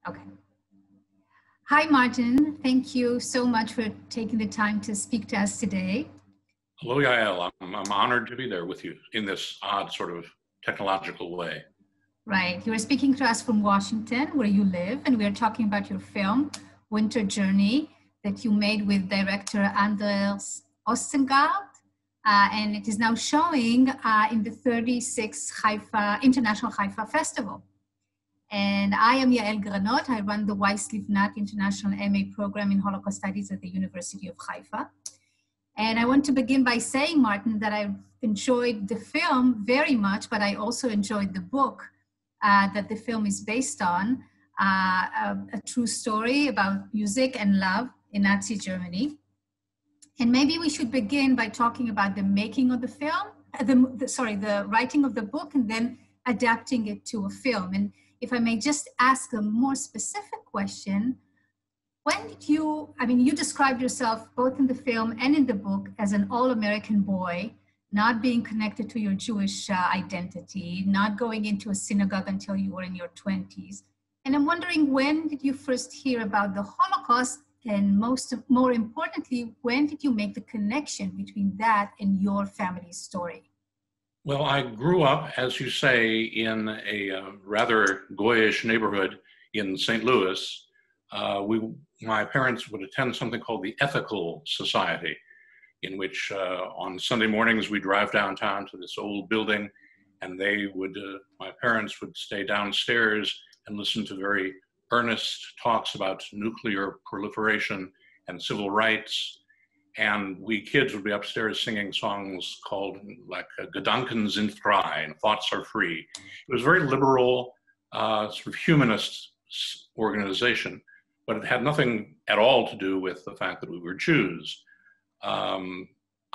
Okay. Hi, Martin. Thank you so much for taking the time to speak to us today. Hello, Yael. I'm honored to be there with you in this odd sort of technological way. Right. You are speaking to us from Washington, where you live, and we are talking about your film, Winter Journey, that you made with director Anders Ostengard. And it is now showing in the 36th International Haifa Festival. And I am Yael Granot. I run the Weiss Livnat International MA program in Holocaust Studies at the University of Haifa. And I want to begin by saying, Martin, that I've enjoyed the film very much, but I also enjoyed the book that the film is based on, a true story about music and love in Nazi Germany. And maybe we should begin by talking about the making of the film, the writing of the book, and then adapting it to a film. And if I may just ask a more specific question, when did you described yourself both in the film and in the book as an all-American boy, not being connected to your Jewish identity, not going into a synagogue until you were in your 20s. And I'm wondering, when did you first hear about the Holocaust? And more importantly, when did you make the connection between that and your family's story? Well, I grew up, as you say, in a rather goyish neighborhood in St. Louis. My parents would attend something called the Ethical Society, in which on Sunday mornings we drive downtown to this old building, and my parents would stay downstairs and listen to very earnest talks about nuclear proliferation and civil rights. And we kids would be upstairs singing songs called like Gedanken sind frei, and thoughts are free. It was a very liberal, sort of humanist organization, but it had nothing at all to do with the fact that we were Jews. I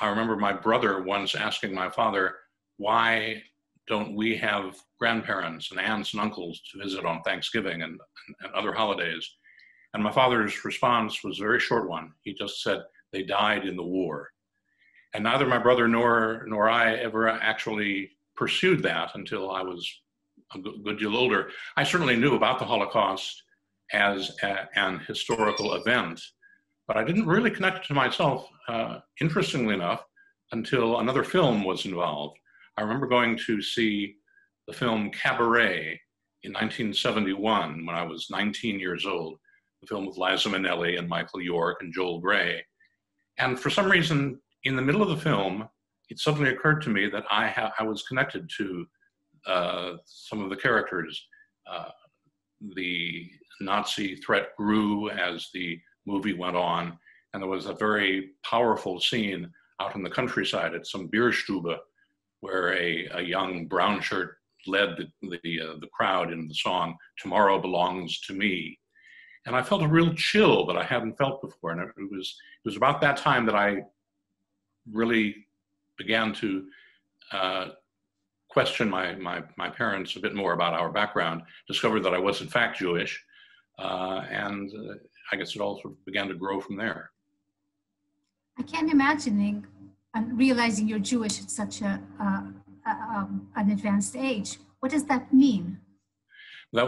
remember my brother once asking my father, why don't we have grandparents and aunts and uncles to visit on Thanksgiving and other holidays? And my father's response was a very short one. He just said, they died in the war. And neither my brother nor I ever actually pursued that until I was a good deal older. I certainly knew about the Holocaust as an historical event, but I didn't really connect it to myself, interestingly enough, until another film was involved. I remember going to see the film Cabaret in 1971 when I was 19 years old, the film with Liza Minnelli and Michael York and Joel Grey. And for some reason, in the middle of the film, it suddenly occurred to me that I was connected to some of the characters. The Nazi threat grew as the movie went on, and there was a very powerful scene out in the countryside at some Bierstube where a young brown shirt led the crowd in the song, Tomorrow Belongs to Me. And I felt a real chill that I hadn't felt before. And it was about that time that I really began to question my parents a bit more about our background, discovered that I was in fact Jewish, and I guess it all sort of began to grow from there. I can't imagine realizing you're Jewish at such an advanced age. What does that mean? That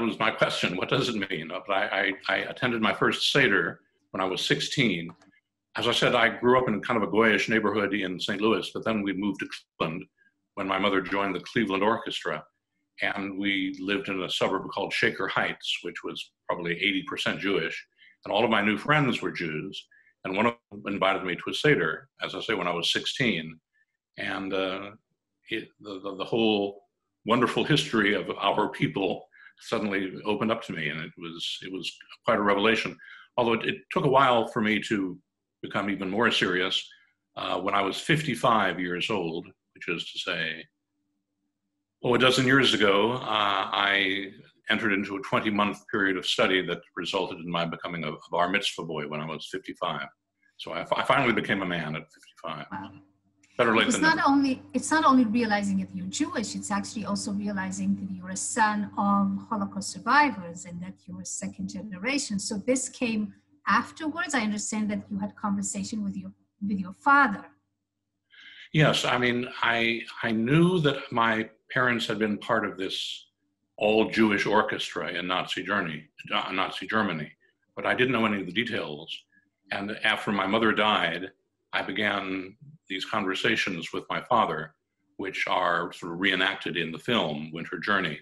was my question. What does it mean? But I attended my first Seder when I was 16. As I said, I grew up in kind of a goyish neighborhood in St. Louis, but then we moved to Cleveland when my mother joined the Cleveland Orchestra. And we lived in a suburb called Shaker Heights, which was probably 80% Jewish. And all of my new friends were Jews. And one of them invited me to a Seder, as I say, when I was 16. And the whole wonderful history of our people suddenly opened up to me. And it was quite a revelation. Although it took a while for me to become even more serious. When I was 55 years old, which is to say, a dozen years ago, I entered into a 20-month period of study that resulted in my becoming a bar mitzvah boy when I was 55. So I finally became a man at 55. Wow. Better late than never. It's not only realizing that you're Jewish, it's actually also realizing that you're a son of Holocaust survivors and that you're a second generation. So this came afterwards. I understand that you had conversation with your father. Yes, I mean, I knew that my parents had been part of this all-Jewish orchestra in Nazi Germany, but I didn't know any of the details. And after my mother died, I began these conversations with my father, which are sort of reenacted in the film Winter Journey.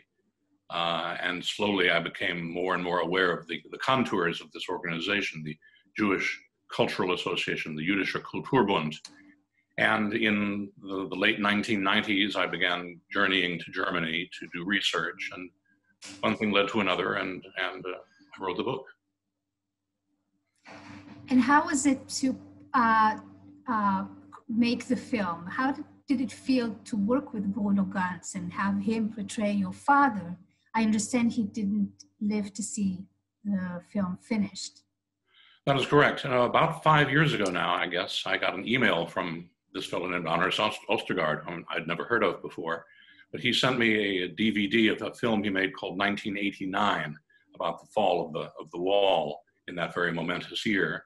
And slowly I became more and more aware of the contours of this organization, the Jewish Cultural Association, the Jüdischer Kulturbund. And in the late 1990s, I began journeying to Germany to do research, and one thing led to another, and I wrote the book. And how was it to make the film? How did it feel to work with Bruno Ganz and have him portray your father? I understand he didn't live to see the film finished. That is correct. About 5 years ago now, I guess, I got an email from this fellow named Anders Ostergaard, whom I'd never heard of before, but he sent me a DVD of a film he made called 1989, about the fall of the wall in that very momentous year.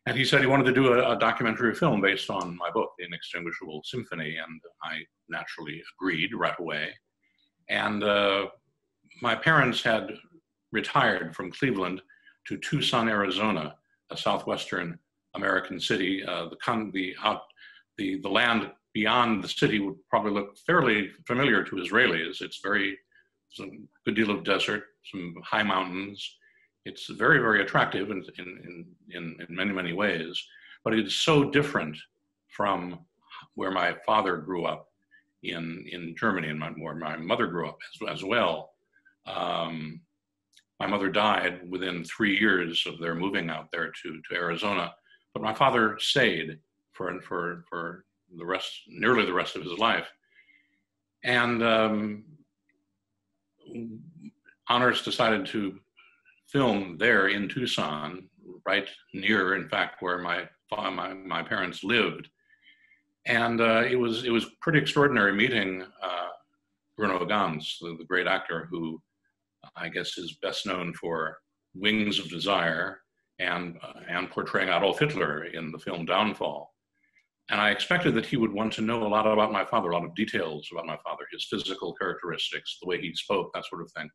And he said he wanted to do a documentary film based on my book, The Inextinguishable Symphony, and I naturally agreed right away. And my parents had retired from Cleveland to Tucson, Arizona, a southwestern American city. The land beyond the city would probably look fairly familiar to Israelis. It's a good deal of desert, some high mountains. It's very, very attractive in many, many ways, but it is so different from where my father grew up in Germany, and where my mother grew up as well. My mother died within 3 years of their moving out there to Arizona, but my father stayed for the rest, nearly the rest of his life. And Anders decided to film there in Tucson, right near, in fact, where my parents lived. And it was pretty extraordinary meeting Bruno Ganz, the great actor who I guess is best known for Wings of Desire and portraying Adolf Hitler in the film Downfall. And I expected that he would want to know a lot about my father, a lot of details about my father, his physical characteristics, the way he spoke, that sort of thing.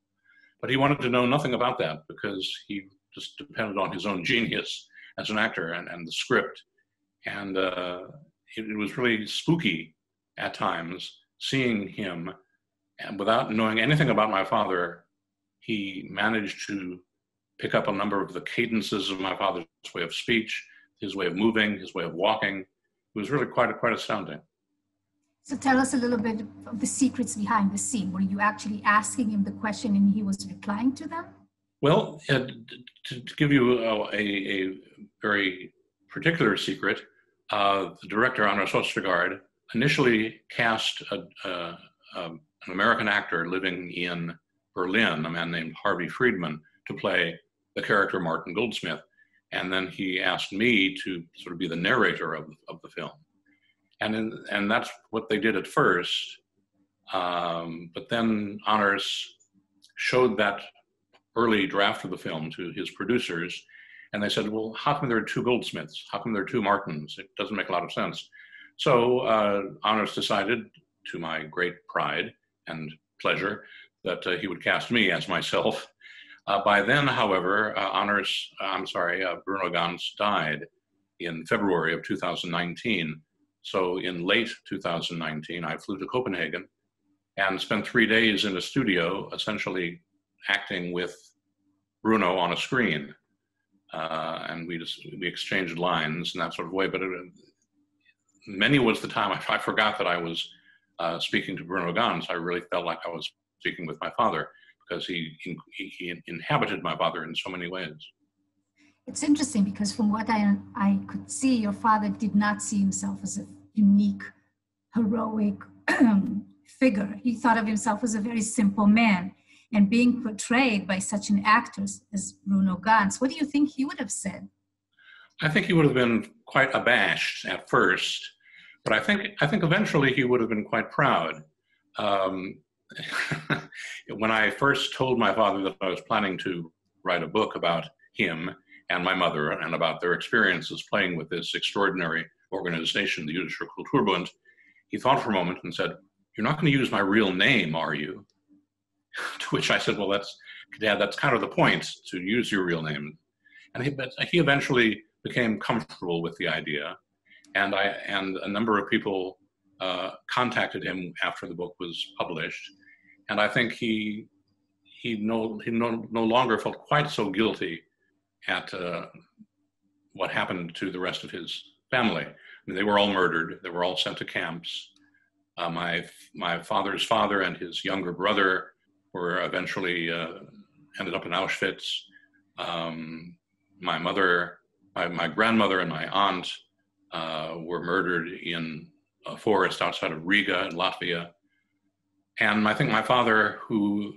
But he wanted to know nothing about that because he just depended on his own genius as an actor and the script. And it was really spooky at times seeing him, and without knowing anything about my father, he managed to pick up a number of the cadences of my father's way of speech, his way of moving, his way of walking. It was really quite astounding. So tell us a little bit of the secrets behind the scene. Were you actually asking him the question and he was replying to them? Well, to give you a very particular secret, the director, Anders Ostergaard, initially cast an American actor living in Berlin, a man named Harvey Friedman, to play the character Martin Goldsmith. And then he asked me to sort of be the narrator of the film. And that's what they did at first. But then Anders showed that early draft of the film to his producers, and they said, well, how come there are two Goldsmiths? How come there are two Martins? It doesn't make a lot of sense. So Anders decided, to my great pride and pleasure, that he would cast me as myself. By then, however, Bruno Ganz died in February of 2019. So in late 2019, I flew to Copenhagen and spent 3 days in a studio, essentially acting with Bruno on a screen. And we exchanged lines in that sort of way. But many was the time I forgot that I was speaking to Bruno Ganz. I really felt like I was speaking with my father, because he inhabited my father in so many ways. It's interesting because from what I could see, your father did not see himself as a unique, heroic figure. He thought of himself as a very simple man. And being portrayed by such an actor as Bruno Ganz, what do you think he would have said? I think he would have been quite abashed at first, but I think eventually he would have been quite proud. When I first told my father that I was planning to write a book about him and my mother and about their experiences playing with this extraordinary organization, the Jüdischer Kulturbund, he thought for a moment and said, "You're not going to use my real name, are you?" To which I said, well, Dad, that's kind of the point, to use your real name. And he eventually became comfortable with the idea. And a number of people contacted him after the book was published. And I think he no longer felt quite so guilty at what happened to the rest of his family. I mean, they were all murdered. They were all sent to camps. My father's father and his younger brother were eventually ended up in Auschwitz. My mother, my grandmother and my aunt were murdered in a forest outside of Riga in Latvia. And I think my father, who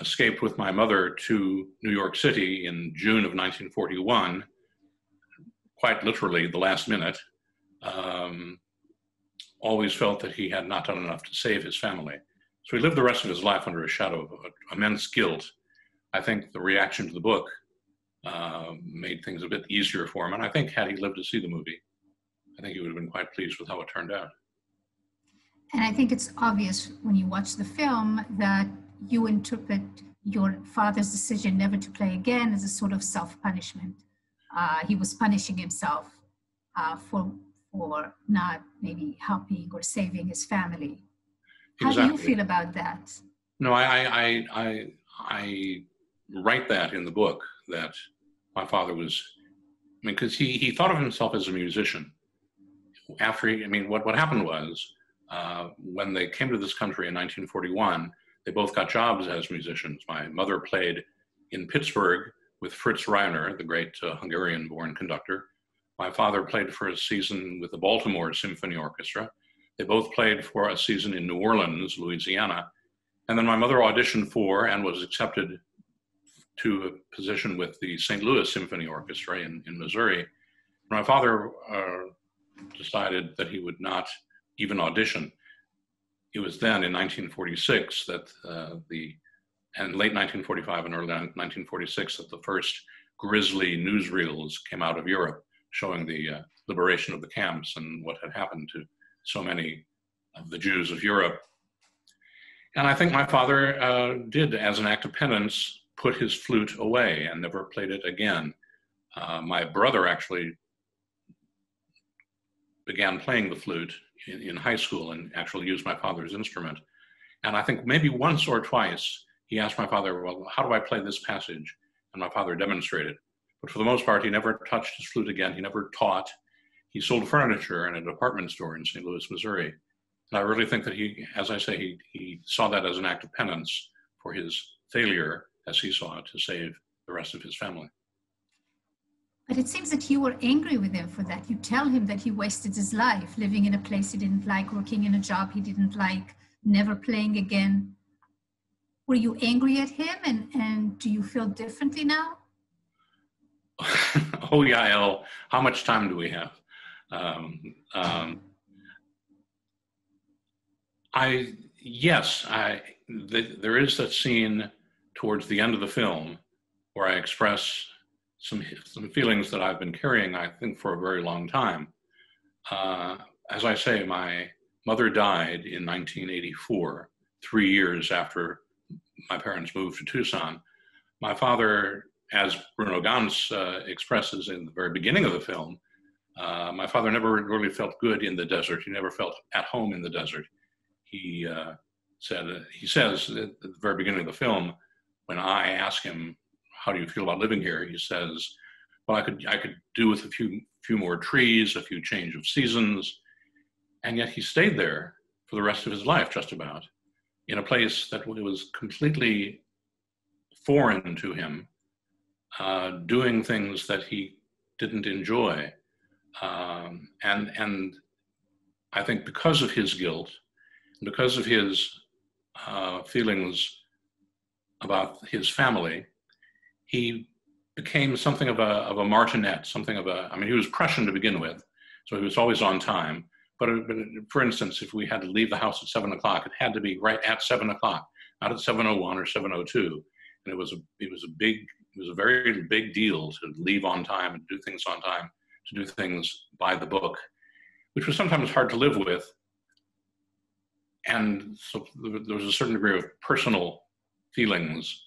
escaped with my mother to New York City in June of 1941, quite literally the last minute, always felt that he had not done enough to save his family. So he lived the rest of his life under a shadow of immense guilt. I think the reaction to the book made things a bit easier for him. And I think had he lived to see the movie, I think he would have been quite pleased with how it turned out. And I think it's obvious when you watch the film that you interpret your father's decision never to play again as a sort of self-punishment. He was punishing himself for not maybe helping or saving his family. How do you feel about that? No, I write that in the book, that my father was, I mean, because he thought of himself as a musician. What happened was, when they came to this country in 1941, they both got jobs as musicians. My mother played in Pittsburgh with Fritz Reiner, the great Hungarian-born conductor. My father played for a season with the Baltimore Symphony Orchestra. They both played for a season in New Orleans, Louisiana. And then my mother auditioned for and was accepted to a position with the St. Louis Symphony Orchestra in Missouri. My father decided that he would not even audition. It was then in 1946 that and late 1945 and early 1946 that the first grisly newsreels came out of Europe showing the liberation of the camps and what had happened to so many of the Jews of Europe. And I think my father did, as an act of penance, put his flute away and never played it again. My brother actually began playing the flute in high school and actually used my father's instrument. And I think maybe once or twice he asked my father, well, how do I play this passage? And my father demonstrated. But for the most part, he never touched his flute again. He never taught. He sold furniture in a department store in St. Louis, Missouri. And I really think that he, as I say, he saw that as an act of penance for his failure, as he saw it, to save the rest of his family. But it seems that you were angry with him for that. You tell him that he wasted his life living in a place he didn't like, working in a job he didn't like, never playing again. Were you angry at him, and do you feel differently now? Oh, Yael, how much time do we have? There is that scene towards the end of the film where I express some feelings that I've been carrying, I think, for a very long time. As I say, my mother died in 1984, 3 years after my parents moved to Tucson. My father, as Bruno Ganz expresses in the very beginning of the film, my father never really felt good in the desert. He never felt at home in the desert. He says at the very beginning of the film, when I ask him, how do you feel about living here? He says, well, I could do with a few more trees, a few change of seasons. And yet he stayed there for the rest of his life, just about, in a place that was completely foreign to him, doing things that he didn't enjoy. And I think because of his guilt, because of his feelings about his family, he became something of a martinet, he was Prussian to begin with, so he was always on time. But for instance, if we had to leave the house at 7 o'clock, it had to be right at 7 o'clock, not at 7:01 or 7:02. And it was a very big deal to leave on time and do things on time, to do things by the book, which was sometimes hard to live with. And so there was a certain degree of personal feelings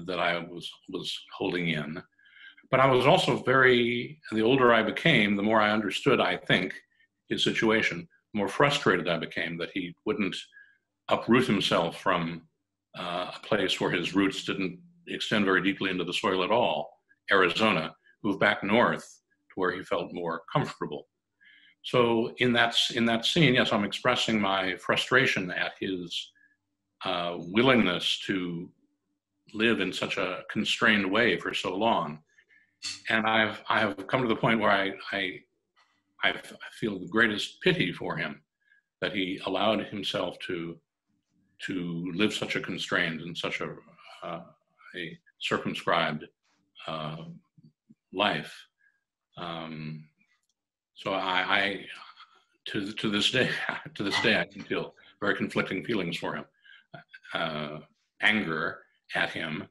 that I was holding in. But I was also the older I became, the more I understood, I think, his situation, the more frustrated I became that he wouldn't uproot himself from a place where his roots didn't extend very deeply into the soil at all, Arizona, move back north to where he felt more comfortable. So in that scene, yes, I'm expressing my frustration at his willingness to live in such a constrained way for so long. And I have come to the point where I feel the greatest pity for him that he allowed himself to live such a constrained and such a circumscribed life. So I to this day I can feel very conflicting feelings for him, anger at him,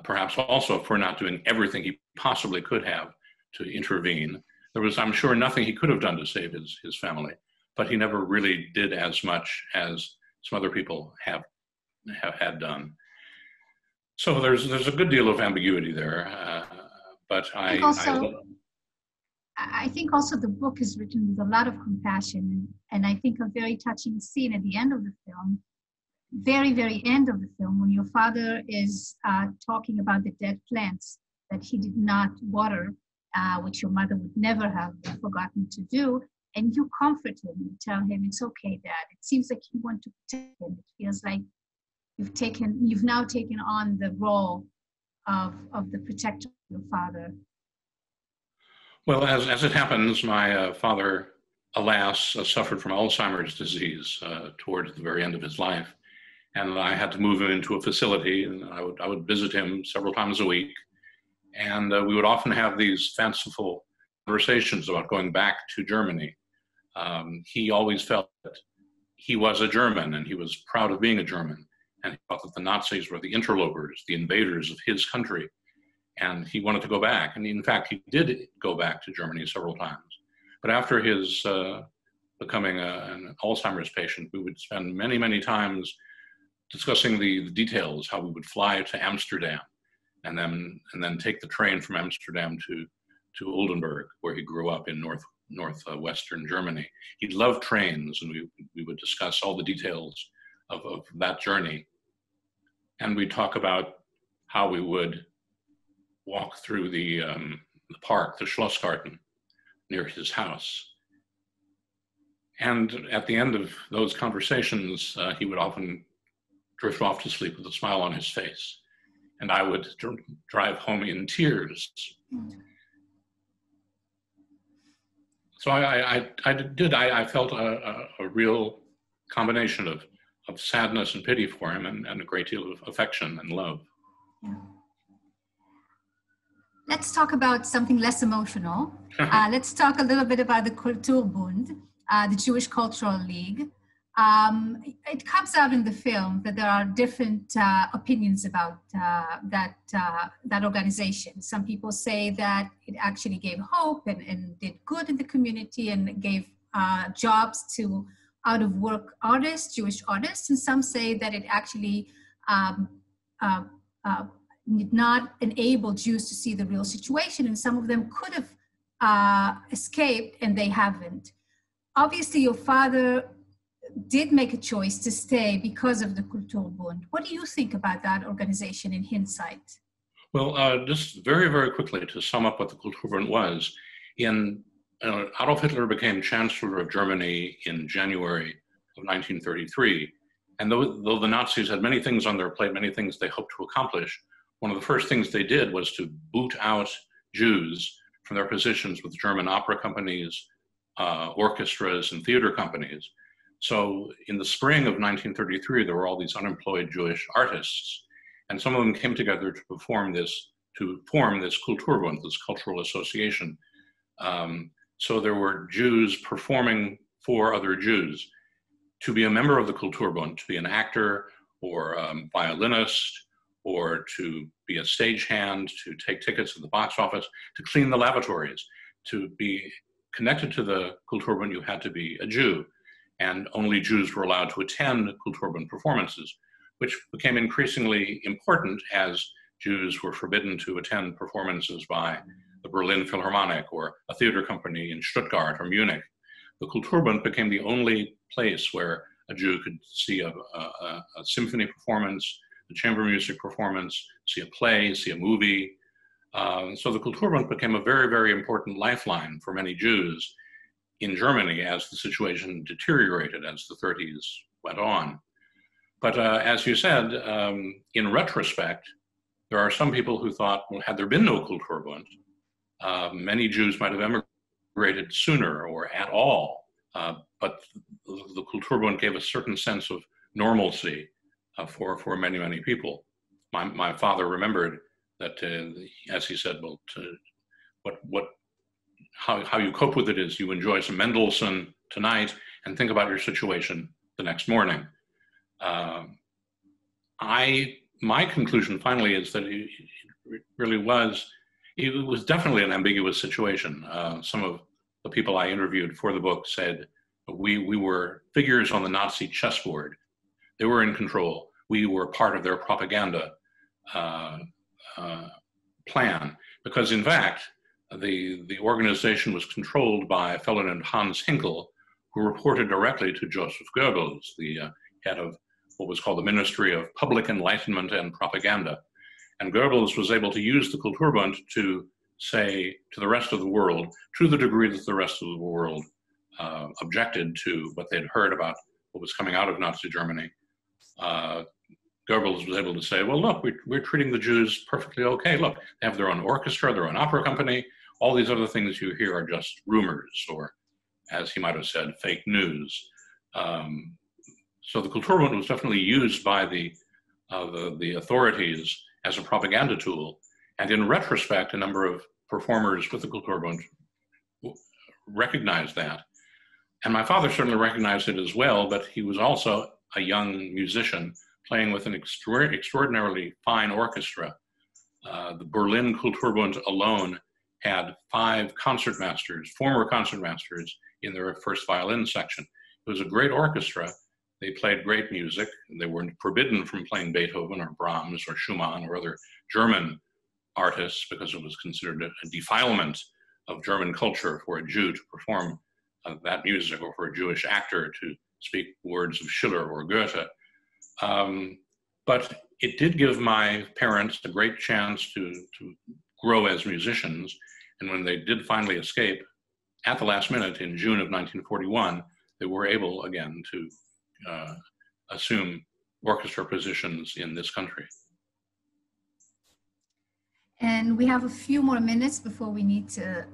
perhaps also for not doing everything he possibly could have to intervene. There was, I'm sure, nothing he could have done to save his family, but he never really did as much as some other people have had done. So there's a good deal of ambiguity there, but I think also the book is written with a lot of compassion, and I think a very touching scene at the end of the film, very, very end of the film, when your father is talking about the dead plants that he did not water, which your mother would never have forgotten to do, and you comfort him, you tell him, it's okay, Dad. It seems like you want to protect him. It feels like you've now taken on the role of the protector of your father. Well, as it happens, my father, alas, suffered from Alzheimer's disease towards the very end of his life. And I had to move him into a facility, and I would visit him several times a week. And we would often have these fanciful conversations about going back to Germany. He always felt that he was a German, and he was proud of being a German. And he thought that the Nazis were the interlopers, the invaders of his country. And he wanted to go back. And in fact, he did go back to Germany several times. But after his becoming an Alzheimer's patient, we would spend many, many times discussing the details, how we would fly to Amsterdam and then take the train from Amsterdam to Oldenburg, where he grew up in northwestern Germany. He loved trains, and we would discuss all the details of that journey. And we'd talk about how we would walk through the park, the Schlossgarten, near his house. And at the end of those conversations, he would often drift off to sleep with a smile on his face. And I would drive home in tears. So I felt a real combination of sadness and pity for him, and a great deal of affection and love. Yeah. Let's talk about something less emotional. Let's talk a little bit about the Kulturbund, the Jewish Cultural League. It comes out in the film that there are different opinions about that organization. Some people say that it actually gave hope and did good in the community and gave jobs to out-of-work artists, Jewish artists, and some say that it actually did not enable Jews to see the real situation, and some of them could have escaped, and they haven't. Obviously, your father did make a choice to stay because of the Kulturbund. What do you think about that organization in hindsight? Well, just very, very quickly to sum up what the Kulturbund was, Adolf Hitler became Chancellor of Germany in January of 1933. And though the Nazis had many things on their plate, many things they hoped to accomplish, one of the first things they did was to boot out Jews from their positions with German opera companies, orchestras, and theater companies. So in the spring of 1933, there were all these unemployed Jewish artists, and some of them came together to form this Kulturbund, this cultural association. So there were Jews performing for other Jews. To be a member of the Kulturbund, to be an actor or a violinist, or to be a stagehand, to take tickets at the box office, to clean the lavatories, to be connected to the Kulturbund, you had to be a Jew. And only Jews were allowed to attend Kulturbund performances. which became increasingly important as Jews were forbidden to attend performances by the Berlin Philharmonic or a theater company in Stuttgart or Munich. The Kulturbund became the only place where a Jew could see a symphony performance, a chamber music performance, see a play, see a movie. So the Kulturbund became a very, very important lifeline for many Jews in Germany as the situation deteriorated as the 30s went on. But as you said, in retrospect, there are some people who thought, well, had there been no Kulturbund, many Jews might have emigrated sooner or at all. But the Kulturbund gave a certain sense of normalcy for many, many people. My father remembered that, as he said, well, how you cope with it is you enjoy some Mendelssohn tonight and think about your situation the next morning. My conclusion finally is that it really was, it was definitely an ambiguous situation. Some of the people I interviewed for the book said, we were figures on the Nazi chessboard. They were in control. We were part of their propaganda plan, because in fact, the organization was controlled by a fellow named Hans Hinkel, who reported directly to Joseph Goebbels, the head of what was called the Ministry of Public Enlightenment and Propaganda. And Goebbels was able to use the Kulturbund to say to the rest of the world, to the degree that the rest of the world objected to what they'd heard about what was coming out of Nazi Germany, Goebbels was able to say, well, look, we're treating the Jews perfectly okay. Look, they have their own orchestra, their own opera company. All these other things you hear are just rumors, or as he might have said, fake news. So the Kulturbund was definitely used by the authorities as a propaganda tool. And in retrospect, a number of performers with the Kulturbund recognized that. And my father certainly recognized it as well, but he was also a young musician playing with an extraordinarily fine orchestra. The Berlin Kulturbund alone had 5 concertmasters, former concertmasters, in their first violin section. It was a great orchestra. They played great music. They were forbidden from playing Beethoven or Brahms or Schumann or other German artists because it was considered a defilement of German culture for a Jew to perform that music, or for a Jewish actor to speak words of Schiller or Goethe. But it did give my parents a great chance to grow as musicians. And when they did finally escape at the last minute in June of 1941, they were able again to assume orchestra positions in this country. And we have a few more minutes before we need to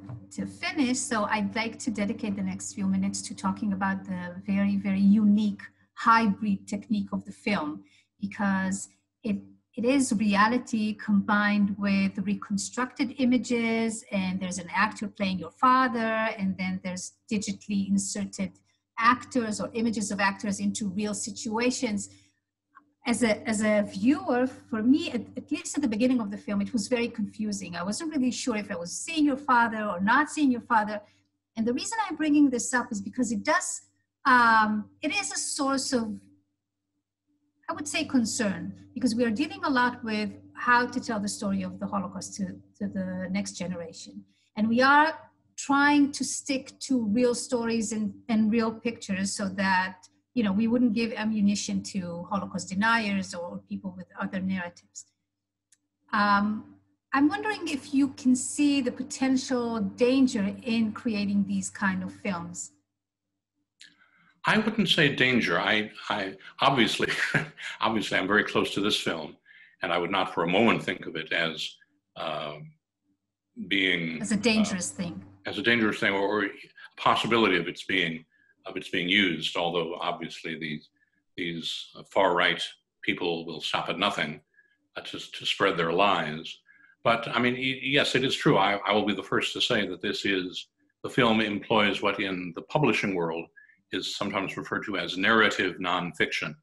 finish. So I'd like to dedicate the next few minutes to talking about the very, very unique hybrid technique of the film, because it is reality combined with reconstructed images, and there's an actor playing your father, and then there's digitally inserted actors or images of actors into real situations. As a viewer, for me, at least at the beginning of the film, it was very confusing. I wasn't really sure if I was seeing your father or not seeing your father. And the reason I'm bringing this up is because it is a source of, I would say, concern, because we are dealing a lot with how to tell the story of the Holocaust to the next generation. And we are trying to stick to real stories and real pictures so that, you know, we wouldn't give ammunition to Holocaust deniers or people with other narratives. I'm wondering if you can see the potential danger in creating these kind of films. I wouldn't say danger. I obviously I'm very close to this film, and I would not for a moment think of it as being as a dangerous thing. As a dangerous thing, or a possibility of its being used. Although obviously these far right people will stop at nothing to spread their lies. But I mean, yes, it is true. I will be the first to say that the film employs what in the publishing world is sometimes referred to as narrative nonfiction.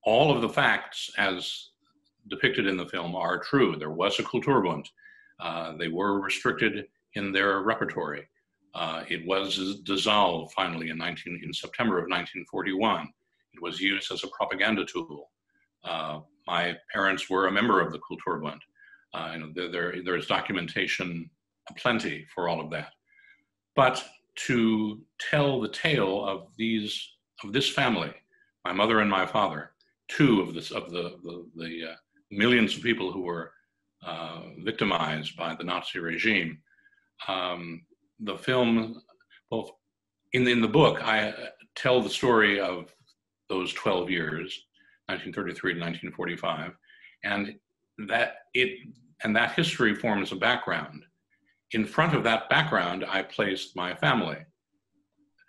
All of the facts as depicted in the film are true. There was a Kulturbund. They were restricted in their repertory. It was dissolved finally in September of 1941. It was used as a propaganda tool. My parents were a member of the Kulturbund. There's documentation aplenty for all of that. But to tell the tale of this family, my mother and my father, two of the millions of people who were victimized by the Nazi regime, the film, well, in the book, I tell the story of those 12 years, 1933 to 1945, and that history forms a background. In front of that background, I placed my family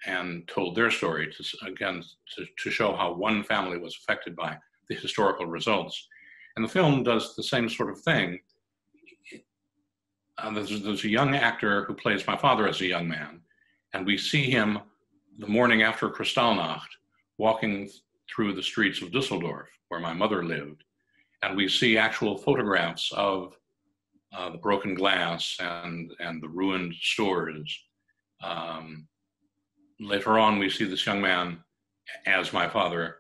and told their story to show how one family was affected by the historical results. And the film does the same sort of thing. There's a young actor who plays my father as a young man, and we see him the morning after Kristallnacht walking through the streets of Düsseldorf, where my mother lived. And we see actual photographs of the broken glass and the ruined stores. Later on, we see this young man, as my father,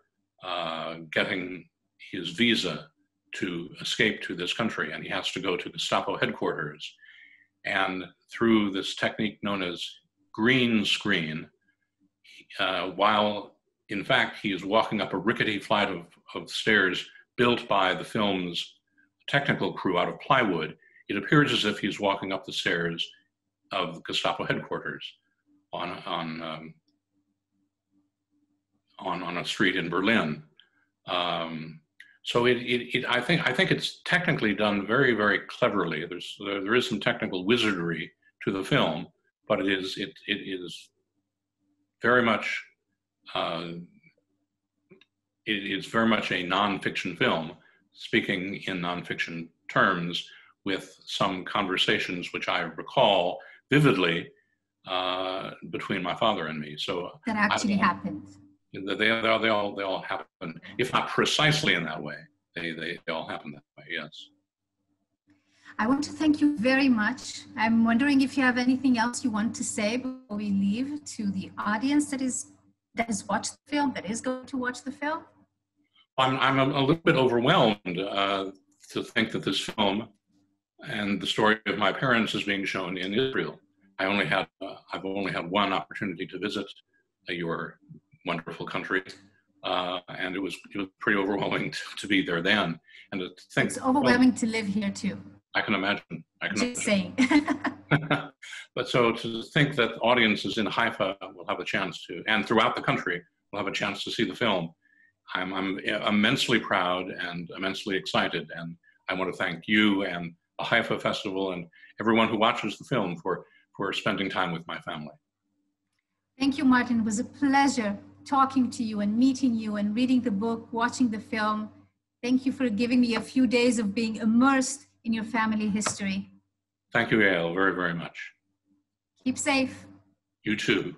getting his visa to escape to this country, and he has to go to Gestapo headquarters. And through this technique known as green screen, while in fact he is walking up a rickety flight of stairs built by the film's technical crew out of plywood, it appears as if he's walking up the stairs of Gestapo headquarters on a street in Berlin. So I think it's technically done very, very cleverly. There is some technical wizardry to the film, but it is very much very much a nonfiction film, speaking in nonfiction terms, with some conversations which I recall vividly between my father and me. So that actually happened. They all happen, if not precisely in that way. They all happen that way. Yes. I want to thank you very much. I'm wondering if you have anything else you want to say before we leave to the audience that has watched the film, that is going to watch the film. I'm a little bit overwhelmed to think that this film and the story of my parents is being shown in Israel. I've only had one opportunity to visit your wonderful country, and it was pretty overwhelming to be there then. And to think it's overwhelming to live here too. I can imagine. Just saying. But so to think that audiences in Haifa will have a chance to, and throughout the country, will have a chance to see the film, I'm immensely proud and immensely excited. And I want to thank you and the Haifa Festival and everyone who watches the film for spending time with my family. Thank you, Martin. It was a pleasure talking to you and meeting you and reading the book, watching the film. Thank you for giving me a few days of being immersed in your family history. Thank you, Yael, very, very much. Keep safe. You too.